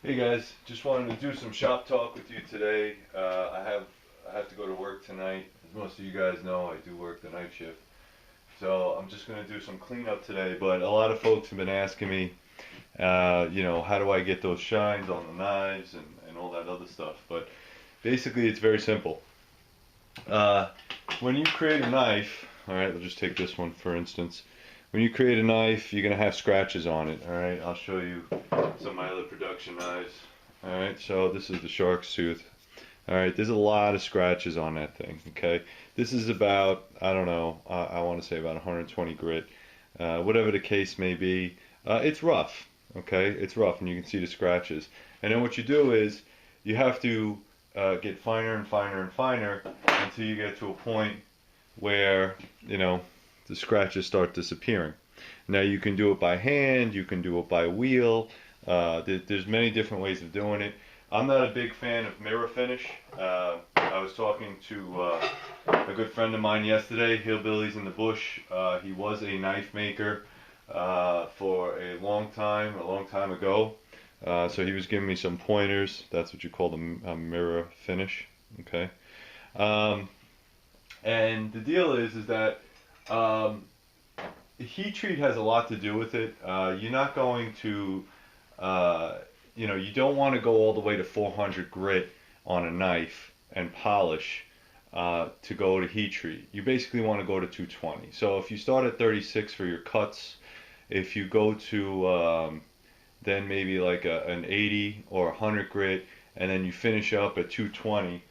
Hey guys, just wanted to do some shop talk with you today. I have to go to work tonight. As most of you guys know, I do work the night shift. So I'm just gonna do some cleanup today. But a lot of folks have been asking me, how do I get those shines on the knives and all that other stuff. But basically, it's very simple. Uh, when you create a knife, all right, I'll just take this one for instance. When you create a knife, you're gonna have scratches on it. All right, I'll show you some of my other production knives. All right, so this is the shark's tooth. All right, there's a lot of scratches on that thing. Okay, this is about, I don't know, I want to say about 120 grit, whatever the case may be. It's rough. Okay, it's rough, and you can see the scratches. And then what you do is you have to get finer and finer and finer until you get to a point where the scratches start disappearing. Now you can do it by hand, you can do it by wheel. There's many different ways of doing it. I'm not a big fan of mirror finish. I was talking to a good friend of mine yesterday, Hillbillies in the Bush. He was a knife maker for a long time ago. So he was giving me some pointers. That's what you call the mirror finish. Okay. Um, and the deal is that um, heat treat has a lot to do with it. You're not going to, you don't want to go all the way to 400 grit on a knife and polish to go to heat treat. You basically want to go to 220. So if you start at 36 for your cuts, if you go to then maybe like an 80 or 100 grit, and then you finish up at 220,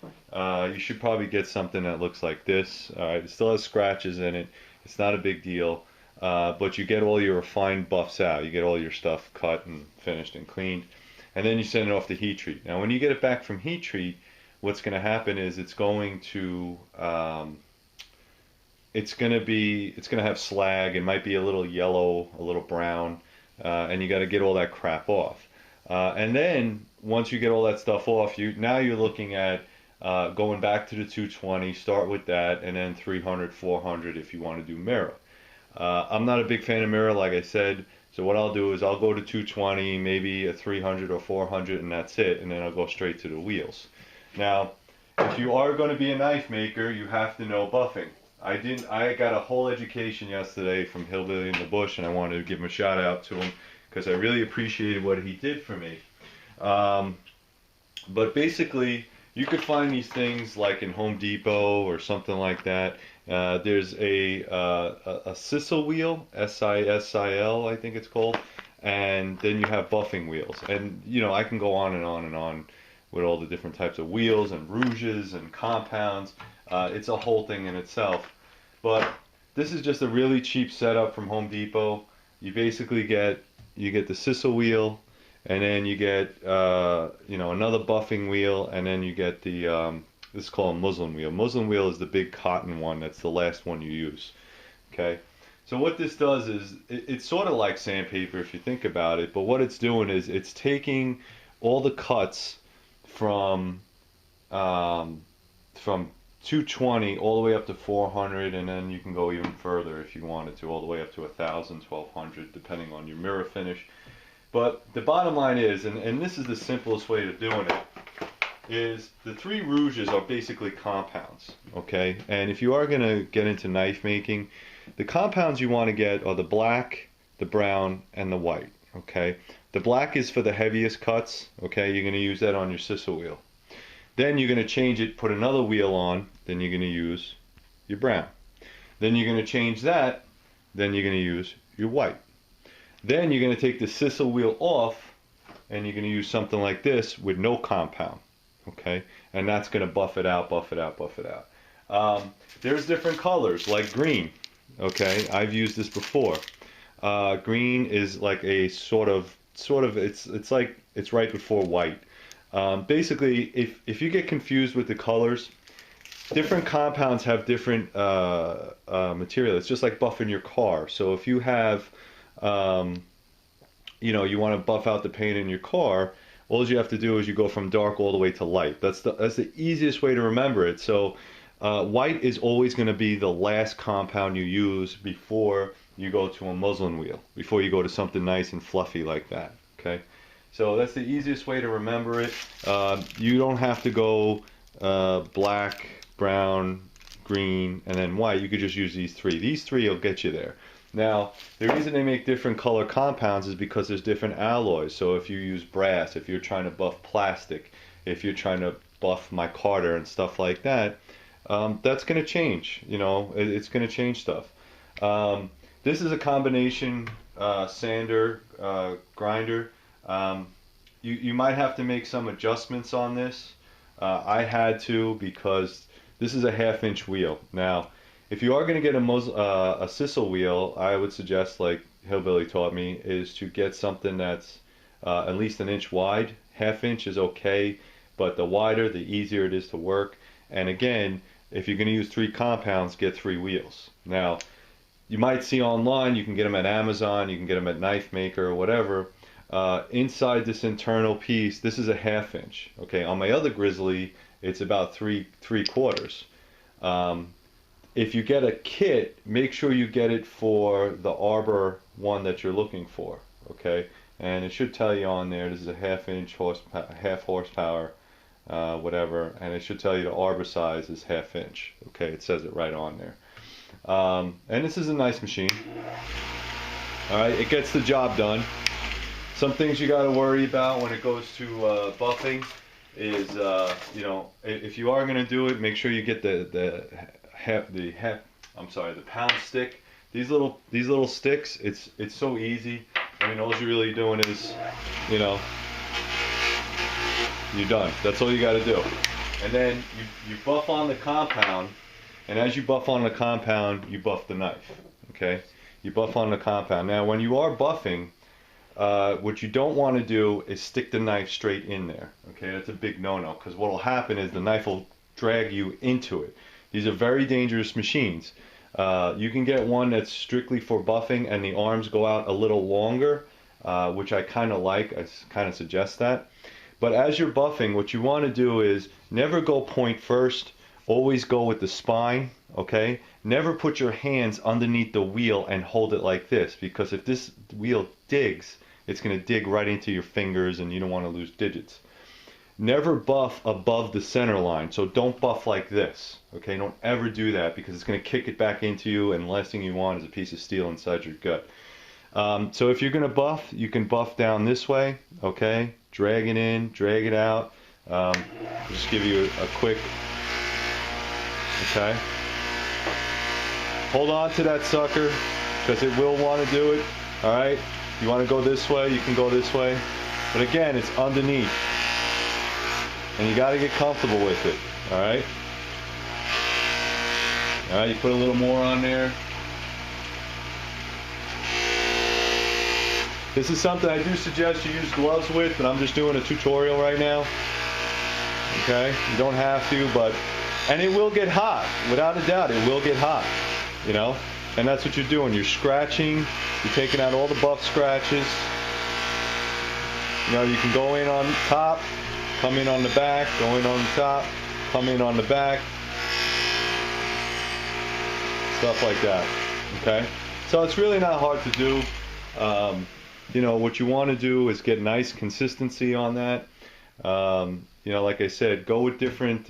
you should probably get something that looks like this. All right, it still has scratches in it. It's not a big deal, but you get all your refined buffs out. You get all your stuff cut and finished and cleaned, and then you send it off to heat treat. Now, when you get it back from heat treat, what's going to happen is it's going to have slag. It might be a little yellow, a little brown, and you got to get all that crap off. And then once you get all that stuff off, you're looking at going back to the 220. Start with that, and then 300, 400 if you want to do mirror. I'm not a big fan of mirror, like I said. So what I'll do is I'll go to 220, maybe a 300 or 400, and that's it. And then I'll go straight to the wheels. Now, if you are going to be a knife maker, you have to know buffing. I got a whole education yesterday from Hillbilly in the Bush, and I wanted to give him a shout out to him because I really appreciated what he did for me. Um, but basically, you could find these things like in Home Depot or something like that. There's a sisal wheel, SISIL, I think it's called, and then you have buffing wheels. And I can go on and on and on with all the different types of wheels and rouges and compounds. It's a whole thing in itself. But this is just a really cheap setup from Home Depot. You basically get the sisal wheel, and then you get another buffing wheel, and then you get the this is called a muslin wheel. Muslin wheel is the big cotton one. That's the last one you use. Okay. So what this does is it's sort of like sandpaper if you think about it, but what it's doing is it's taking all the cuts from um, from 220 all the way up to 400, and then you can go even further if you wanted to, all the way up to 1,000, 1,200, depending on your mirror finish. But the bottom line is, and this is the simplest way of doing it, is the three rouges are basically compounds, okay? And if you are going to get into knife making, the compounds you want to get are the black, the brown, and the white, okay? The black is for the heaviest cuts, okay? You're going to use that on your sisal wheel. Then you're going to change it, put another wheel on, then you're going to use your brown. Then you're going to change that, then you're going to use your white. Then you're going to take the sisal wheel off, and you're going to use something like this with no compound, okay? And that's going to buff it out, buff it out, buff it out. There's different colors, like green, okay? I've used this before. Green is like a sort of, it's like, it's right before white. Basically, if you get confused with the colors, different compounds have different material. It's just like buffing your car. So if you have, you want to buff out the paint in your car, all you have to do is you go from dark all the way to light. That's the easiest way to remember it. So white is always going to be the last compound you use before you go to a muslin wheel, before you go to something nice and fluffy like that. Okay. So that's the easiest way to remember it. You don't have to go black, brown, green, and then white. You could just use these three. These three will get you there. Now, the reason they make different color compounds is because there's different alloys. So if you use brass, if you're trying to buff plastic, if you're trying to buff micarta and stuff like that, that's going to change. You know, it's going to change stuff. This is a combination sander grinder. You might have to make some adjustments on this. I had to, because this is a 1/2 inch wheel. Now, if you are going to get a sisal wheel, I would suggest, like Hillbilly taught me, is to get something that's at least 1 inch wide. 1/2 inch is okay, but the wider, the easier it is to work. And again, if you're going to use 3 compounds, get 3 wheels. Now, you might see online, you can get them at Amazon, you can get them at Knife Maker or whatever. Inside this internal piece, this is a 1/2 inch. Okay, on my other Grizzly, it's about 3/4. If you get a kit, make sure you get it for the Arbor one that you're looking for. Okay, and it should tell you on there, this is a 1/2 inch horsepower, 1/2 horsepower, whatever, and it should tell you the Arbor size is 1/2 inch. Okay, it says it right on there. And this is a nice machine. All right, it gets the job done. Some things you got to worry about when it goes to buffing is, you know, if you are going to do it, make sure you get the pound stick. These little sticks, it's so easy. I mean, all you're really doing is, you know, you're done. That's all you got to do. And then you buff on the compound, and as you buff on the compound, you buff the knife. Okay, you buff on the compound. Now, when you are buffing, what you don't want to do is stick the knife straight in there. Okay, that's a big no-no, because what will happen is the knife will drag you into it. These are very dangerous machines. You can get one that's strictly for buffing and the arms go out a little longer, which I kind of like. I kind of suggest that. But as you're buffing, what you want to do is never go point first. Always go with the spine, okay? Never put your hands underneath the wheel and hold it like this, because if this wheel digs, it's going to dig right into your fingers and you don't want to lose digits. Never buff above the center line, so don't buff like this, okay? Don't ever do that, because it's going to kick it back into you, and the last thing you want is a piece of steel inside your gut. So if you're going to buff, you can buff down this way, okay? Drag it in, drag it out. Just give you a quick, okay? Hold on to that sucker, because it will want to do it, all right? You want to go this way, you can go this way. But again, it's underneath. And you got to get comfortable with it, all right? All right, you put a little more on there. This is something I do suggest you use gloves with, but I'm just doing a tutorial right now. Okay, you don't have to, but, and it will get hot, without a doubt, it will get hot, you know? And that's what you're doing, you're scratching, you're taking out all the buff scratches. You know, you can go in on top, come in on the back, go in on the top, come in on the back, stuff like that, okay? So it's really not hard to do. You know, what you want to do is get nice consistency on that. You know, like I said, go with different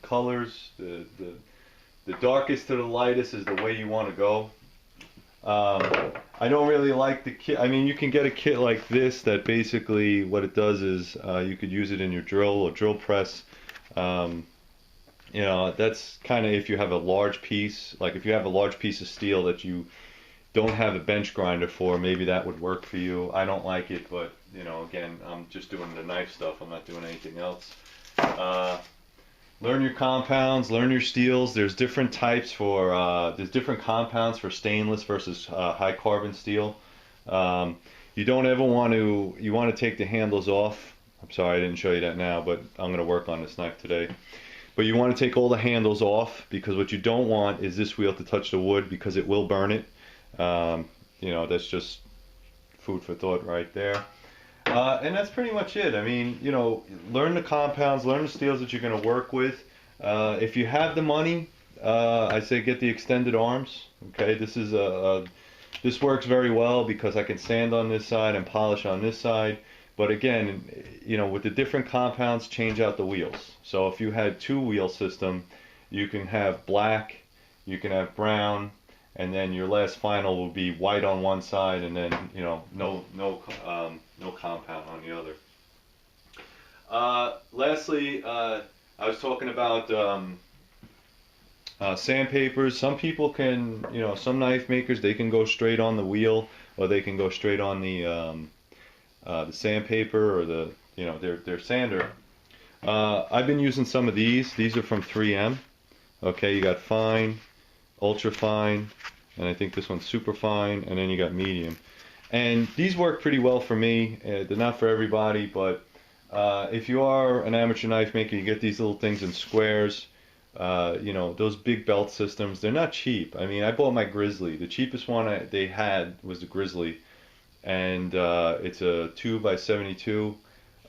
colors. The darkest to the lightest is the way you want to go. I don't really like the kit. I mean, you can get a kit like this that basically what it does is you could use it in your drill or drill press. You know, that's kind of if you have a large piece, like if you have a large piece of steel that you don't have a bench grinder for, maybe that would work for you. I don't like it, but you know, again, I'm just doing the knife stuff. I'm not doing anything else. Learn your compounds, learn your steels. There's different types for, there's different compounds for stainless versus high carbon steel. You don't ever want to, you want to take the handles off. I'm sorry I didn't show you that now, but I'm going to work on this knife today. But you want to take all the handles off, because what you don't want is this wheel to touch the wood, because it will burn it. You know, that's just food for thought right there. And that's pretty much it. I mean, you know, learn the compounds, learn the steels that you're going to work with. If you have the money, I say get the extended arms. Okay, this is This works very well because I can sand on this side and polish on this side. But again, you know, with the different compounds, change out the wheels. So if you had two wheel system, you can have black, you can have brown, and then your last final will be white on one side, and then you know no compound on the other. Lastly, I was talking about sandpapers. Some people can, you know, some knife makers, they can go straight on the wheel, or they can go straight on the sandpaper or the, you know, their sander. I've been using some of these. These are from 3M. Okay, you got fine, ultra fine, and I think this one's super fine, and then you got medium. And these work pretty well for me. They're not for everybody, but if you are an amateur knife maker, you get these little things in squares. You know, those big belt systems, they're not cheap. I mean, I bought my Grizzly. The cheapest one they had was the Grizzly, and it's a 2x72.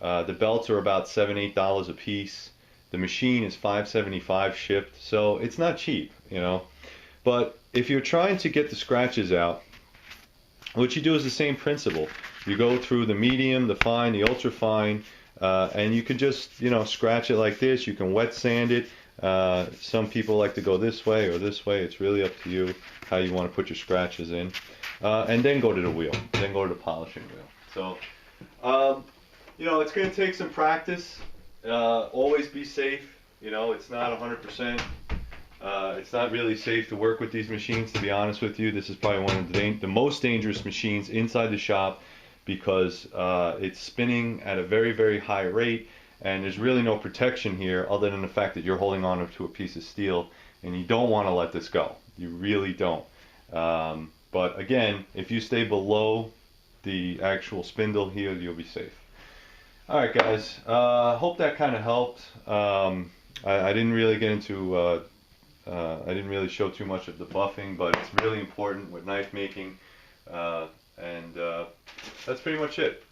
The belts are about $7-8 a piece. The machine is $5.75 shipped, so it's not cheap, you know. But if you're trying to get the scratches out, what you do is the same principle. You go through the medium, the fine, the ultra fine, and you can just, you know, scratch it like this. You can wet sand it. Some people like to go this way or this way. It's really up to you how you want to put your scratches in. And then go to the wheel. Then go to the polishing wheel. So, you know, it's going to take some practice. Always be safe. You know, it's not 100%. It's not really safe to work with these machines, to be honest with you. This is probably one of the most dangerous machines inside the shop because it's spinning at a very, very high rate, and there's really no protection here other than the fact that you're holding on to a piece of steel, and you don't want to let this go. You really don't. But again, if you stay below the actual spindle here, you'll be safe. All right, guys. Hope that kind of helped. I didn't really get into I didn't really show too much of the buffing, but it's really important with knife making, and that's pretty much it.